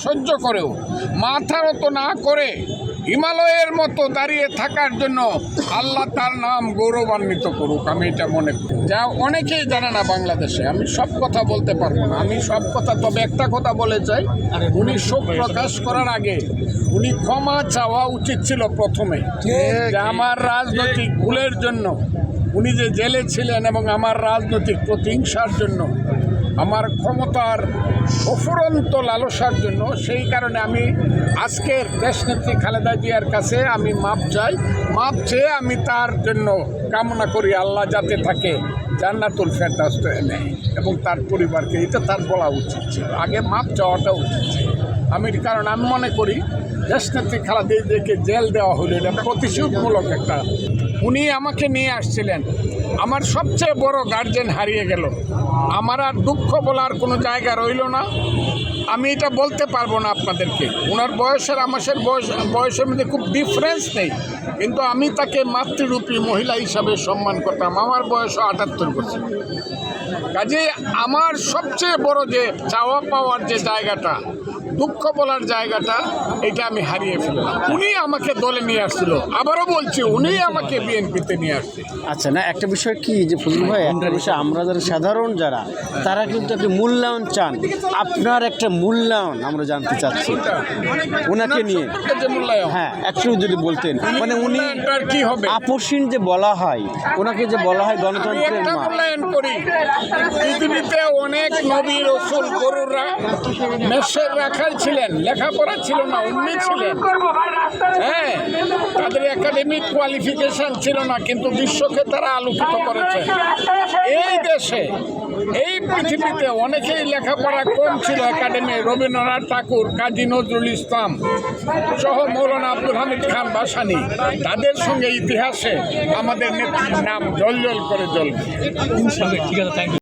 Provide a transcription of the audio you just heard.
সহ্য করেও মাথা নত না করে হিমালয়ের মতো দাঁড়িয়ে থাকার জন্য আল্লাহ তার নাম গৌরবান্বিত করুক। আমি এটা মনে করি। যা অনেকেই জানে না বাংলাদেশে, আমি সব কথা বলতে পারবো না, আমি সব কথা, তবে একটা কথা বলে চাই, উনি শোক প্রকাশ করার আগে উনি ক্ষমা চাওয়া উচিত ছিল প্রথমে, যে আমার রাজনৈতিক ভুলের জন্য উনি যে জেলে ছিলেন এবং আমার রাজনৈতিক প্রতিহিংসার জন্য, আমার ক্ষমতার অফুরন্ত লালসার জন্য, সেই কারণে আমি আজকের দেশনেত্রী খালেদা জিয়ার কাছে আমি মাপ চাই। মাপ চেয়ে আমি তার জন্য কামনা করি আল্লাহ যাতে তাকে জান্নাতুল ফেরদাউস নেয় এবং তার পরিবারকে, এটা তার বলা উচিত ছিল, আগে মাপ চাওয়াটা উচিত ছিল। কারণ আমি মনে করি দেশনেত্রী খালেদা জিয়াকে জেল দেওয়া হলো এটা প্রতিশোধমূলক একটা। উনি আমাকে নিয়ে আসছিলেন, আমার সবচেয়ে বড় গার্জেন হারিয়ে গেল, আমার আর দুঃখ বলার কোনো জায়গা রইল না। আমি এটা বলতে পারবো না আপনাদেরকে, ওনার বয়সের আমাদের বয়সের মধ্যে খুব ডিফারেন্স নেই, কিন্তু আমি তাকে মাতৃরূপী মহিলা হিসাবে সম্মান করতাম। আমার বয়স 78 বছর। কাজে আমার সবচেয়ে বড় যে চাওয়া পাওয়ার যে জায়গাটা, দুঃখ বলার জায়গাটা, এটা আমি হারিয়ে ফেললাম। উনি আমাকে দলে নিয়ে আসছিল, আবারও বলছি উনি আমাকে বিএনপিতে নিয়ে আসছে। আচ্ছা, না একটা বিষয় কি যে ফজল ভাই, একটা বিষয় আমরা যারা সাধারণ যারা, তারা কিন্তু একটা মূল্যায়ন চান। আপনার একটা মূল্যায়ন আমরা জানতে চাচ্ছি ওনাকে নিয়ে। হ্যাঁ, একটু যদি বলতেন, মানে উনি কি হবে আপসীন যে বলা হয়, ওনাকে যে বলা হয় গণতন্ত্রের মা। মূল্যায়ন করি, পৃথিবীতে অনেক নবী রাসূল গরুরা মেষের রাখাল ছিলেন, লেখাপড়া ছিল না, উন্নি ছিলেন, হ্যাঁ, তাদের একাডেমিক কোয়ালিফিকেশন ছিল না, কিন্তু বিশ্বকে তারা আলোকিত করেছেন। এই দেশে, এই পৃথিবীতে অনেকেই লেখাপড়া কম ছিল একাডেমি, রবীন্দ্রনাথ ঠাকুর, কাজী নজরুল ইসলাম সহ মৌলানা আব্দুল হামিদ খান ভাসানী, তাদের সঙ্গে ইতিহাসে আমাদের নেত্রীর নাম জ্বলজ্বল করে জ্বলবে। ঠিক আছে, থ্যাংক ইউ।